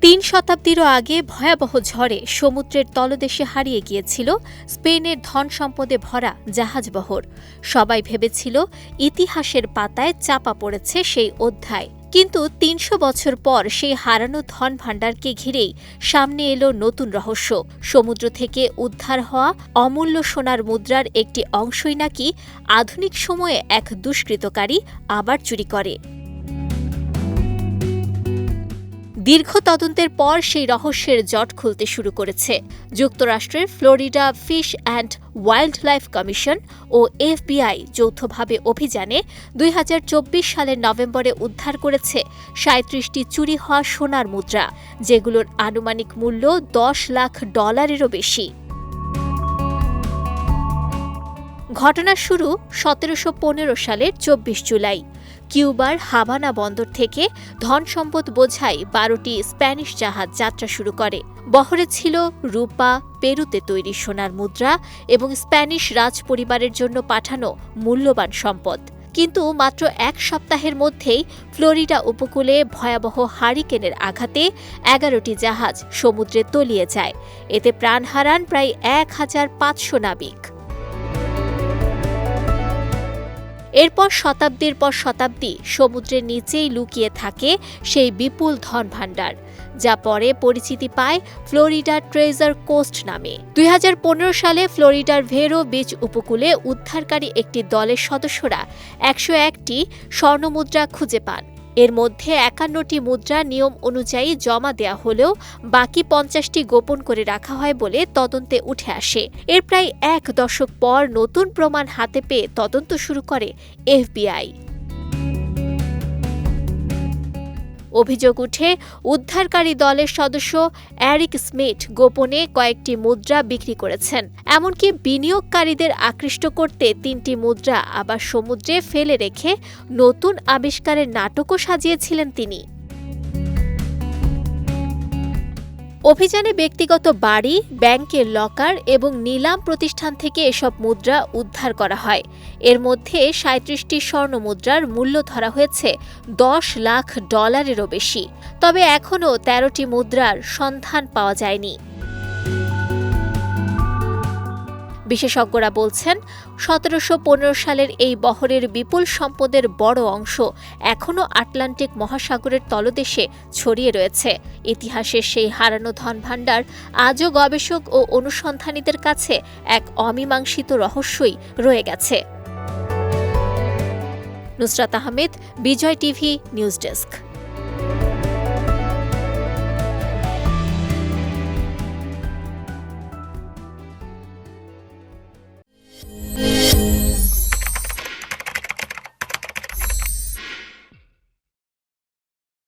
3 শতাব্দীরও আগে ভয়াবহ ঝড়ে সমুদ্রের তলদেশে হারিয়ে গিয়েছিল স্পেনের ধন সম্পদে ভরা জাহাজবহর। সবাই ভেবেছিল ইতিহাসের পাতায় চাপা পড়েছে সেই অধ্যায়। কিন্তু ৩০০ বছর পর সেই হারানো ধন ভাণ্ডারকে ঘিরেই সামনে এলো নতুন রহস্য। সমুদ্র থেকে উদ্ধার হওয়া অমূল্য সোনার মুদ্রার একটি অংশই নাকি আধুনিক সময়ে এক দুষ্কৃতকারী আবার চুরি করে। দীর্ঘ তদন্তের পর সেই রহস্যের জট খুলতে শুরু করেছে। যুক্তরাষ্ট্রের Florida Fish and Wildlife Commission ও FBI যৌথভাবে অভিযানে ২০২৪ সালের নভেম্বরে উদ্ধার করেছে ৩৭টি চুরি হওয়া সোনার মুদ্রা, যেগুলোর আনুমানিক মূল্য $১০ লাখ বেশি। ঘটনা শুরু ১৭১৫ সালের ২৪ জুলাই। কিউবার হাভানা বন্দর থেকে ধনসম্পদ বোঝাই ১২টি স্প্যানিশ জাহাজ যাত্রা শুরু করে। বহরে ছিল রূপা, পেরুতে তৈরি সোনার মুদ্রা এবং স্প্যানিশ রাজপরিবারের জন্য পাঠানো মূল্যবান সম্পদ। কিন্তু মাত্র এক সপ্তাহের মধ্যেই ফ্লোরিডা উপকূলে ভয়াবহ হারিকেনের আঘাতে ১১টি জাহাজ সমুদ্রে তলিয়ে যায়। এতে প্রাণ হারান প্রায় ১,৫০০ নাবিক। এরপর শতাব্দীর পর শতাব্দী সমুদ্রের নিচেই লুকিয়ে থাকে সেই বিপুল ধন ভাণ্ডার, যা পরে পরিচিতি পায় ফ্লোরিডা ট্রেজার কোস্ট নামে। ২০১৫ সালে ফ্লোরিডার ভেরো বিচ উপকূলে উদ্ধারকারী একটি দলের সদস্যরা ১০১টি স্বর্ণমুদ্রা খুঁজে পান। এর মধ্যে ৫১টি মুদ্রা নিয়ম অনুযায়ী জমা দেয়া হলেও বাকি ৫০টি গোপন করে রাখা হয় বলে তদন্তে উঠে আসে। এর প্রায় ১ দশক পর নতুন প্রমাণ হাতে পেয়ে তদন্ত শুরু করে FBI। অভিযোগ উঠে উদ্ধারকারী দলের সদস্য এরিক স্মিথ গোপনে কয়েকটি মুদ্রা বিক্রি করেছেন। এমনকি বিনিয়োগকারীদের আকৃষ্ট করতে ৩টি মুদ্রা আবার সমুদ্রে ফেলে রেখে নতুন আবিষ্কারের নাটকও সাজিয়েছিলেন তিনি। অভিযানে ব্যক্তিগত বাড়ি, ব্যাংকের লকার এবং নিলাম প্রতিষ্ঠান থেকে এসব মুদ্রা উদ্ধার করা হয়। এর মধ্যে ৩৭টি স্বর্ণ মুদ্রার মূল্য ধরা হয়েছে $১০ লাখ বেশি। তবে এখনও ১৩টি মুদ্রার সন্ধান পাওয়া যায়নি। বিশেষজ্ঞরা বলছেন ১৭১৫ সালের এই বহরের বিপুল সম্পদের বড় অংশ এখনও আটলান্টিক মহাসাগরের তলদেশে ছড়িয়ে রয়েছে। ইতিহাসের সেই হারানো ধনভাণ্ডার আজও গবেষক ও অনুসন্ধানীদের কাছে এক অমীমাংসিত রহস্যই রয়ে গেছে। নুসরাত আহমেদ, বিজয় টিভি নিউজ ডেস্ক।